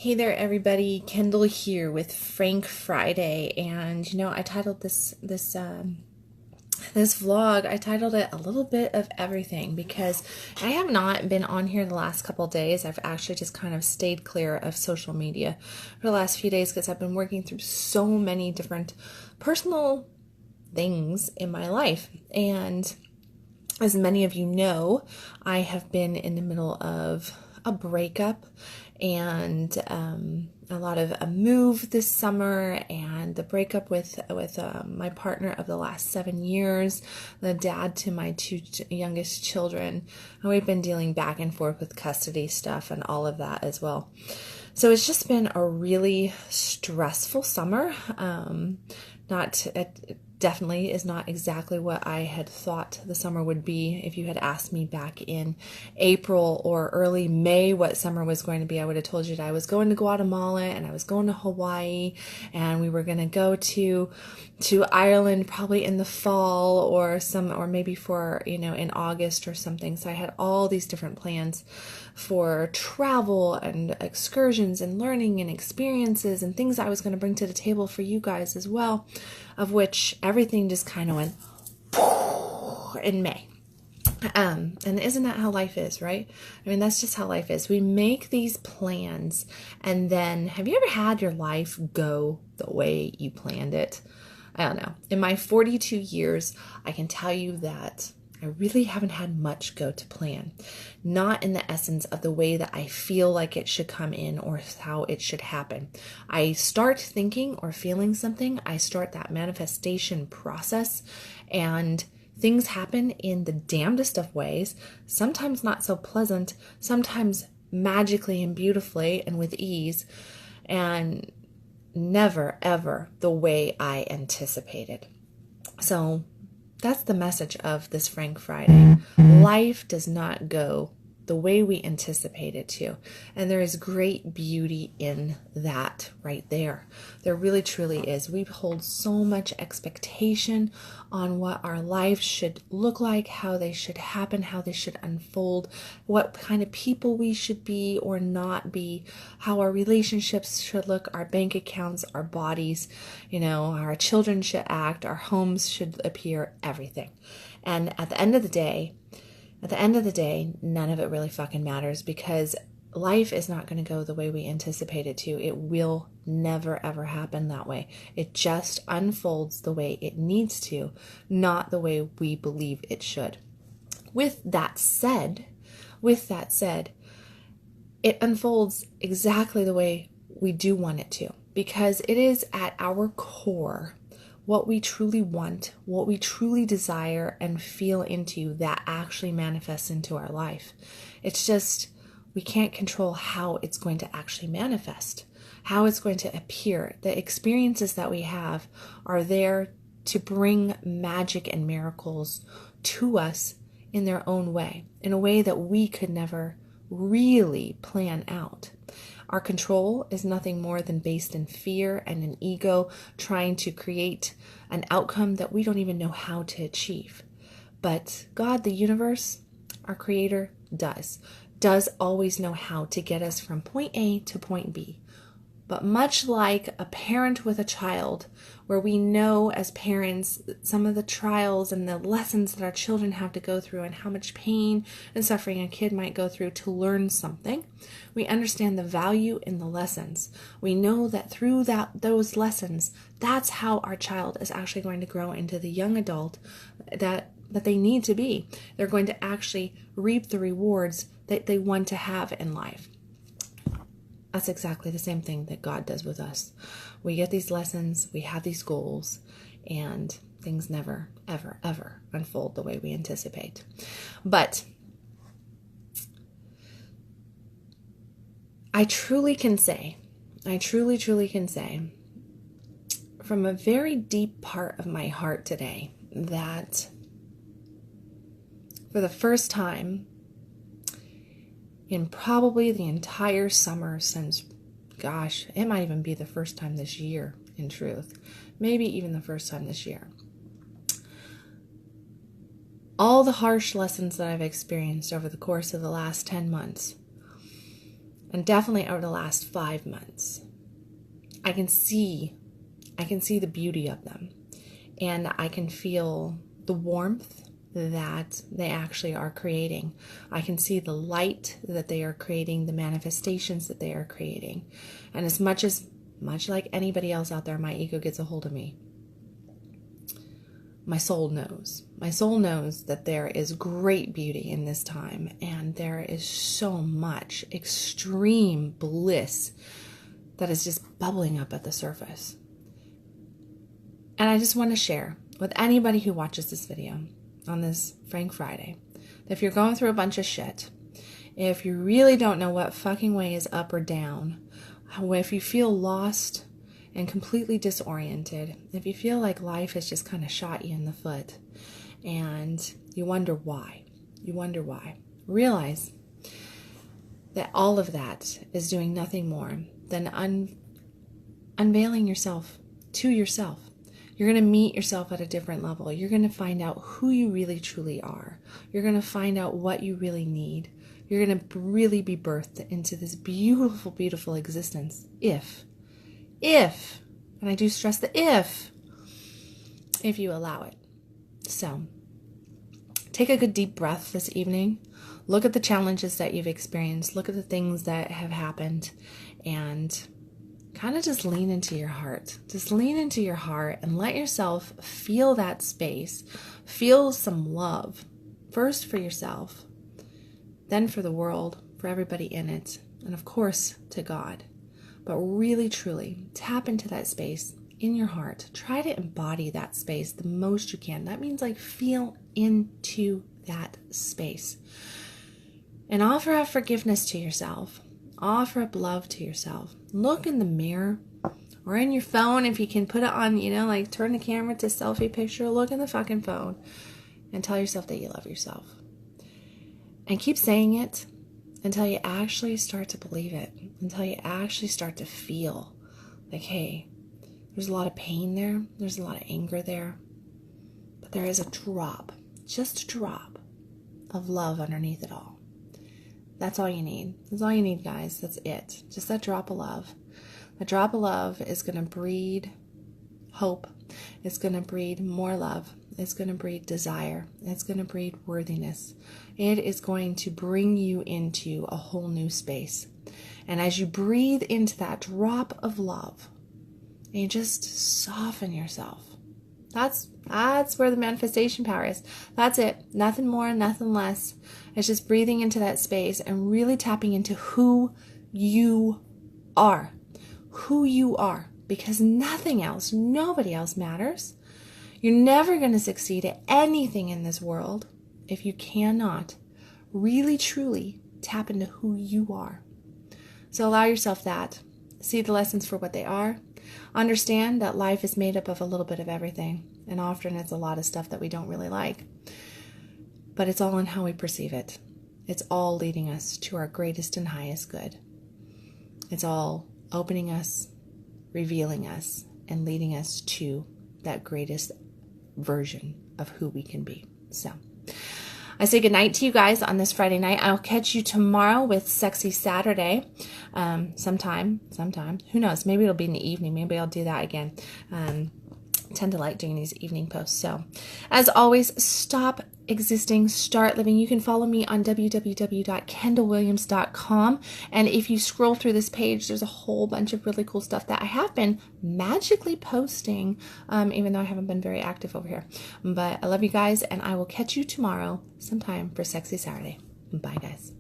Hey there, everybody. Kendall here with Frank Friday, and I titled this vlog. I titled it "A Little Bit of Everything" because I have not been on here the last couple days. I've actually just kind of stayed clear of social media for the last few days because I've been working through so many different personal things in my life, and as many of you know, I have been in the middle of a breakup and a lot of a move this summer, and the breakup with my partner of the last 7 years, the dad to my two youngest children. And we've been dealing back and forth with custody stuff and all of that as well. So it's just been a really stressful summer. It definitely is not exactly what I had thought the summer would be. If you had asked me back in April or early May what summer was going to be, I would have told you that I was going to Guatemala and I was going to Hawaii, and we were going to go to Ireland probably in the fall or maybe for, in August or something. So I had all these different plans for travel and excursions and learning and experiences and things I was going to bring to the table for you guys as well, of which everything just kind of went in May. And isn't that how life is, right? I mean, that's just how life is. We make these plans, and then have you ever had your life go the way you planned it? I don't know. In my 42 years, I can tell you that I really haven't had much go to plan. Not in the essence of the way that I feel like it should come in or how it should happen. I start thinking or feeling something, I start that manifestation process, and things happen in the damnedest of ways, sometimes not so pleasant, sometimes magically and beautifully and with ease, and never, ever the way I anticipated. So that's the message of this Frank Friday. Life does not go the way we anticipate it to. And there is great beauty in that right there. There really, truly is. We hold so much expectation on what our lives should look like, how they should happen, how they should unfold, what kind of people we should be or not be, how our relationships should look, our bank accounts, our bodies, our children should act, our homes should appear, everything. And at the end of the day, none of it really fucking matters, because life is not going to go the way we anticipate it to. It will never, ever happen that way. It just unfolds the way it needs to, not the way we believe it should. With that said, it unfolds exactly the way we do want it to, because it is at our core what we truly want, what we truly desire and feel into, that actually manifests into our life. It's just, we can't control how it's going to actually manifest, how it's going to appear. The experiences that we have are there to bring magic and miracles to us in their own way, in a way that we could never really plan out. Our control is nothing more than based in fear and an ego trying to create an outcome that we don't even know how to achieve. But God, the universe, our creator, does always know how to get us from point A to point B. But much like a parent with a child, where we know as parents some of the trials and the lessons that our children have to go through and how much pain and suffering a kid might go through to learn something, we understand the value in the lessons. We know that through those lessons, that's how our child is actually going to grow into the young adult that they need to be. They're going to actually reap the rewards that they want to have in life. That's exactly the same thing that God does with us. We get these lessons, we have these goals, and things never, ever, ever unfold the way we anticipate. But I truly can say, from a very deep part of my heart today, that for the first time in probably the entire summer since, gosh, it might even be the first time this year, in truth. Maybe even the first time this year. All the harsh lessons that I've experienced over the course of the last 10 months, and definitely over the last 5 months, I can see the beauty of them, and I can feel the warmth that they actually are creating. I can see the light that they are creating, the manifestations that they are creating. And much like anybody else out there, my ego gets a hold of me. My soul knows. My soul knows that there is great beauty in this time, and there is so much extreme bliss that is just bubbling up at the surface. And I just want to share with anybody who watches this video on this Frank Friday, that if you're going through a bunch of shit, if you really don't know what fucking way is up or down, if you feel lost and completely disoriented, if you feel like life has just kind of shot you in the foot and you wonder why, realize that all of that is doing nothing more than unveiling yourself to yourself. You're going to meet yourself at a different level. You're going to find out who you really truly are. You're going to find out what you really need. You're going to really be birthed into this beautiful, beautiful existence if, and I do stress the if you allow it. So, take a good deep breath this evening. Look at the challenges that you've experienced. Look at the things that have happened, and kind of just lean into your heart. Just lean into your heart and let yourself feel that space. Feel some love, first for yourself, then for the world, for everybody in it, and of course to God. But really, truly, tap into that space in your heart. Try to embody that space the most you can. That means like feel into that space. And offer up forgiveness to yourself. Offer up love to yourself. Look in the mirror or in your phone if you can put it on, like turn the camera to selfie picture. Look in the fucking phone and tell yourself that you love yourself. And keep saying it until you actually start to believe it. Until you actually start to feel like, hey, there's a lot of pain there. There's a lot of anger there. But there is a drop, just a drop of love underneath it all. That's all you need. That's all you need, guys. That's it. Just that drop of love. The drop of love is going to breed hope. It's going to breed more love. It's going to breed desire. It's going to breed worthiness. It is going to bring you into a whole new space. And as you breathe into that drop of love, and you just soften yourself. That's where the manifestation power is. That's it. Nothing more, nothing less. It's just breathing into that space and really tapping into who you are. Who you are. Because nothing else, nobody else matters. You're never going to succeed at anything in this world if you cannot really, truly tap into who you are. So allow yourself that. See the lessons for what they are. Understand that life is made up of a little bit of everything. And often it's a lot of stuff that we don't really like. But it's all in how we perceive it. It's all leading us to our greatest and highest good. It's all opening us, revealing us, and leading us to that greatest version of who we can be. So, I say goodnight to you guys on this Friday night. I'll catch you tomorrow with Sexy Saturday. Sometime. Who knows? Maybe it'll be in the evening. Maybe I'll do that again. Tend to like doing these evening posts. So, as always, stop existing, start living. You can follow me on www.kendallwilliams.com. And if you scroll through this page, there's a whole bunch of really cool stuff that I have been magically posting, even though I haven't been very active over here. But I love you guys, and I will catch you tomorrow sometime for Sexy Saturday. Bye, guys.